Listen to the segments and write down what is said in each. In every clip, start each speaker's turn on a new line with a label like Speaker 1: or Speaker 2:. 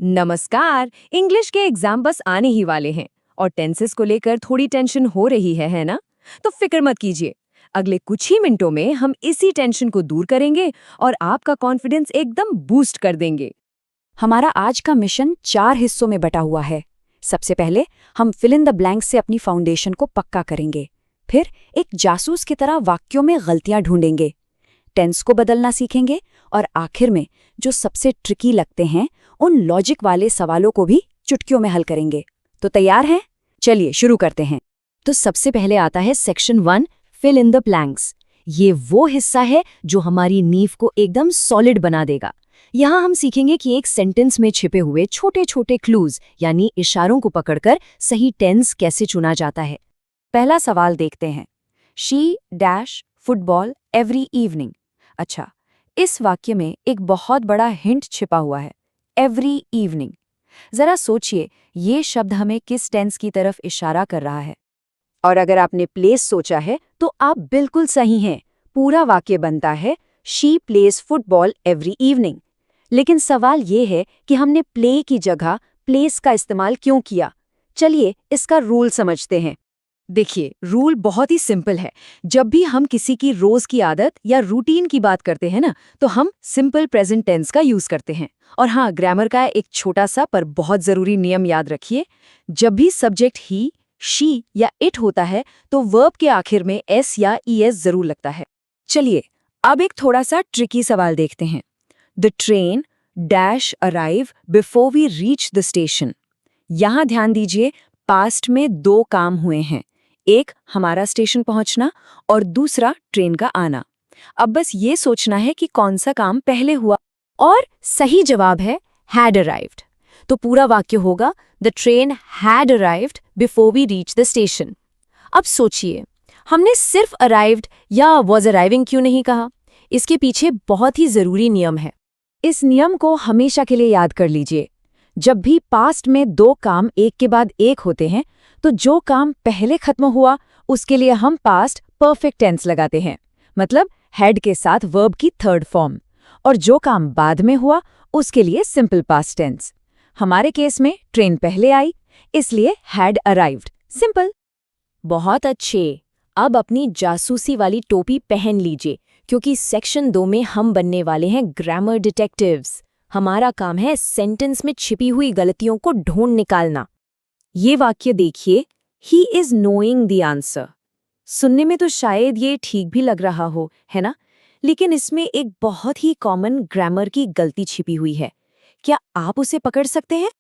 Speaker 1: नमस्कार। इंग्लिश के एग्जाम बस आने ही वाले हैं और टेंसेस को लेकर थोड़ी टेंशन हो रही है ना? तो फिक्र मत कीजिए। अगले कुछ ही मिनटों में हम इसी टेंशन को दूर करेंगे और आपका कॉन्फिडेंस एकदम बूस्ट कर देंगे।
Speaker 2: हमारा आज का मिशन 4 हिस्सों में बटा हुआ है। सबसे पहले हम फिल इन द ब्लैंक्स से अपनी फाउंडेशन को पक्का करेंगे। फिर एक जासूस की तरह वाक्यों में गलतियां ढूंढेंगे, टेंस को बदलना सीखेंगे और आखिर में जो सबसे ट्रिकी लगते हैं उन लॉजिक वाले सवालों को भी चुटकियों में हल करेंगे। तो तैयार हैं? चलिए शुरू करते हैं। तो सबसे पहले आता है section 1, fill in the blanks. ये वो हिस्सा है जो हमारी नींव को एकदम सॉलिड बना देगा। यहाँ हम सीखेंगे कि एक सेंटेंस में छिपे हुए छोटे छोटे क्लूज यानी इशारों को पकड़कर सही टेंस कैसे चुना जाता है। पहला सवाल देखते हैं। She dash football every evening. अच्छा, इस वाक्य में एक बहुत बड़ा हिंट छिपा हुआ है, एवरी इवनिंग। जरा सोचिए, ये शब्द हमें किस टेंस की तरफ इशारा कर रहा है? और अगर आपने प्लेस सोचा है तो आप बिल्कुल सही हैं। पूरा वाक्य बनता है she plays football every evening. लेकिन सवाल ये है कि हमने प्ले की जगह प्लेस का इस्तेमाल क्यों किया? चलिए इसका रूल समझते हैं।
Speaker 1: देखिए, रूल बहुत ही सिंपल है। जब भी हम किसी की रोज की आदत या रूटीन की बात करते हैं ना, तो हम सिंपल प्रेजेंट टेंस का यूज करते हैं। और हाँ, ग्रामर का एक छोटा सा पर बहुत जरूरी नियम याद रखिए। जब भी सब्जेक्ट ही, शी या इट होता है तो वर्ब के आखिर में एस या ईएस जरूर लगता है। चलिए अब एक थोड़ा सा ट्रिकी सवाल देखते हैं। The train dash arrive before we reach the station. यहां ध्यान दीजिए, पास्ट में 2 काम हुए हैं। एक हमारा स्टेशन पहुंचना और दूसरा ट्रेन का आना। अब बस ये सोचना है कि कौन सा काम पहले हुआ। और सही जवाब है हैड अराइव्ड। तो पूरा वाक्य होगा the train had arrived before we reach the station. अब सोचिए, हमने सिर्फ अराइव्ड या वॉज अराइविंग क्यों नहीं कहा? इसके पीछे बहुत ही जरूरी नियम है। इस नियम को हमेशा के लिए याद कर लीजिए। जब भी पास्ट में 2 काम एक के बाद एक होते हैं तो जो काम पहले खत्म हुआ उसके लिए हम पास्ट परफेक्ट टेंस लगाते हैं, मतलब हैड के साथ वर्ब की 3rd फॉर्म। और जो काम बाद में हुआ उसके लिए सिंपल पास्ट टेंस। हमारे केस में ट्रेन पहले आई, इसलिए हैड अराइव्ड, सिंपल। बहुत अच्छे। अब अपनी जासूसी वाली टोपी पहन लीजिए, क्योंकि सेक्शन 2 में हम बनने वाले हैं ग्रामर डिटेक्टिव्स। हमारा काम है सेंटेंस में छिपी हुई गलतियों को ढूंढ निकालना। ये वाक्य देखिए, he is knowing the answer. सुनने में तो शायद ये ठीक भी लग रहा हो, है ना? लेकिन इसमें एक बहुत ही कॉमन ग्रामर की गलती छिपी हुई है। क्या आप उसे पकड़ सकते हैं?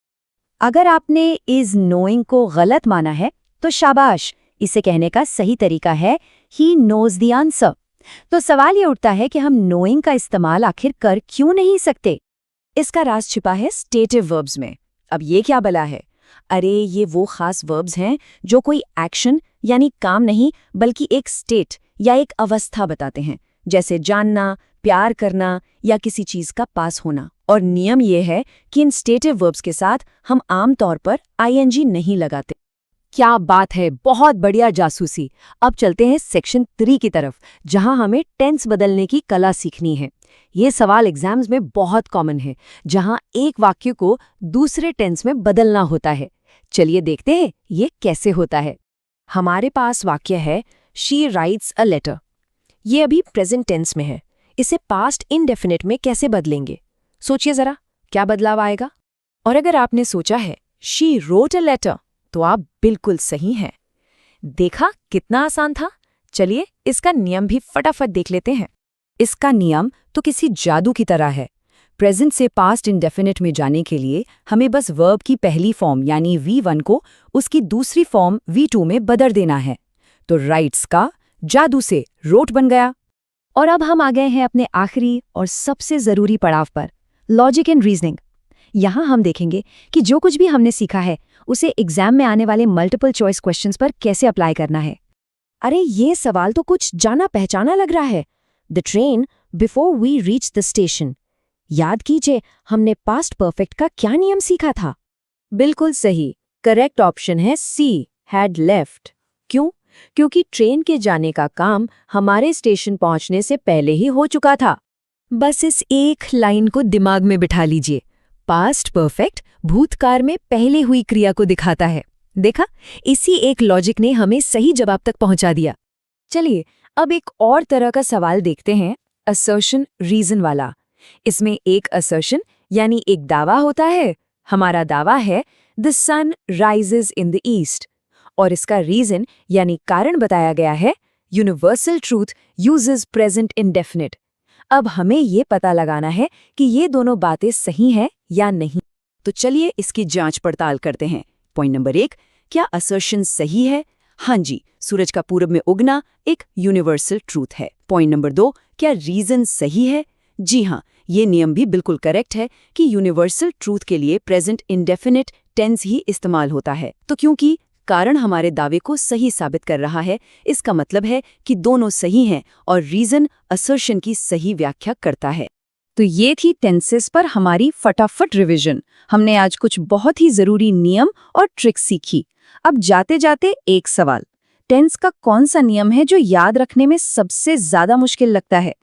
Speaker 2: अगर आपने इज नोइंग को गलत माना है तो शाबाश, इसे कहने का सही तरीका है ही नोज द आंसर। तो सवाल ये उठता है कि हम नोइंग का इस्तेमाल आखिर कर क्यों नहीं सकते? इसका राज छिपा है स्टेटिव वर्ब्स में। अब ये क्या भला है? अरे, ये वो खास वर्ब्स हैं जो कोई एक्शन यानी काम नहीं बल्कि एक स्टेट या एक अवस्था बताते हैं, जैसे जानना, प्यार करना या किसी चीज का पास होना। और नियम ये है कि इन स्टेटिव वर्ब्स के साथ हम आम तौर पर आईएनजी नहीं लगाते। क्या बात है, बहुत बढ़िया जासूसी। अब चलते हैं सेक्शन 3 की तरफ, जहां हमें टेंस बदलने की कला सीखनी है। ये सवाल एग्जाम्स में बहुत कॉमन है, जहां एक वाक्य को दूसरे टेंस में बदलना होता है। चलिए देखते हैं ये कैसे होता है। हमारे पास वाक्य है शी राइट्स अ लेटर। ये अभी प्रेजेंट टेंस में है। इसे पास्ट इंडेफिनिट में कैसे बदलेंगे? सोचिए जरा, क्या बदलाव आएगा? और अगर आपने सोचा है शी रोट अ लेटर, तो आप बिल्कुल सही हैं। देखा कितना आसान था? चलिए इसका नियम भी फटाफट देख लेते हैं। इसका नियम तो किसी जादू की तरह है। प्रेजेंट से पास्ट इंडेफिनिट में जाने के लिए हमें बस वर्ब की पहली फॉर्म यानी V1 को उसकी दूसरी फॉर्म V2 में बदल देना है। तो राइट्स का जादू से रोट बन गया। और अब हम आ गए हैं अपने आखिरी और सबसे जरूरी पड़ाव पर, लॉजिक एंड रीजनिंग। यहाँ हम देखेंगे कि जो कुछ भी हमने सीखा है उसे एग्जाम में आने वाले मल्टीपल चॉइस क्वेश्चंस पर कैसे अप्लाई करना है। अरे, ये सवाल तो कुछ जाना पहचाना लग रहा है। The train before we reach the station. याद कीजिए, हमने पास्ट परफेक्ट का क्या नियम सीखा था? बिल्कुल सही। करेक्ट ऑप्शन है सी, हैड लेफ्ट। क्यों? क्योंकि ट्रेन के जाने का काम हमारे स्टेशन पहुंचने से पहले ही हो चुका था। बस इस एक लाइन को दिमाग में बिठा लीजिए। पास्ट परफेक्ट
Speaker 1: भूतकाल में पहले हुई क्रिया को दिखाता है। देखा, इसी एक लॉजिक ने हमें सही जवाब तक पहुंचा दिया। चलिए अब एक और तरह का सवाल देखते हैं, असर्शन रीजन वाला। इसमें एक असर्शन यानी एक दावा होता है। हमारा दावा है the sun rises in the east, और इसका रीजन यानी कारण बताया गया है universal truth uses present indefinite. अब हमें ये पता लगाना है कि ये दोनों बातें सही हैं या नहीं। तो चलिए इसकी जांच पड़ताल करते हैं। पॉइंट नंबर 1, क्या असर्शन सही है? हाँ जी, सूरज का पूरब में उगना एक यूनिवर्सल ट्रूथ है। पॉइंट नंबर 2, क्या रीजन सही है? जी हाँ, ये नियम भी बिल्कुल करेक्ट है कि यूनिवर्सल ट्रूथ के लिए प्रेजेंट इंडेफिनिट टेंस ही इस्तेमाल होता है। तो क्योंकि कारण हमारे दावे को सही साबित कर रहा है, इसका मतलब है कि दोनों सही हैं और रीजन असर्शन की सही व्याख्या करता है।
Speaker 2: तो ये थी टेंसेस पर हमारी फटाफट रिवीजन। हमने आज कुछ बहुत ही जरूरी नियम और ट्रिक्स सीखी। अब जाते जाते एक सवाल, टेंस का कौन सा नियम है जो याद रखने में सबसे ज्यादा मुश्किल लगता है?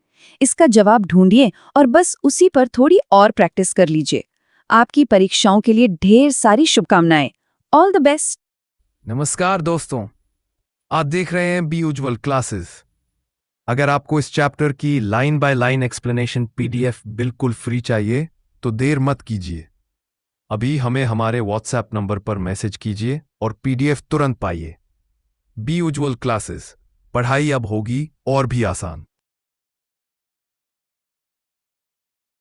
Speaker 2: इसका जवाब ढूंढिए और बस उसी पर थोड़ी और प्रैक्टिस कर लीजिए। आपकी परीक्षाओं के लिए ढेर सारी शुभकामनाएं। All the best.
Speaker 3: नमस्कार दोस्तों, आप देख रहे हैं बी यूजुअल क्लासेस। अगर आपको इस चैप्टर की line by line explanation PDF बिल्कुल फ्री चाहिए तो देर मत कीजिए, अभी हमें हमारे व्हाट्सएप नंबर पर मैसेज कीजिए और पीडीएफ तुरंत पाइए। बी यूजुअल क्लासेस, पढ़ाई अब होगी और भी आसान।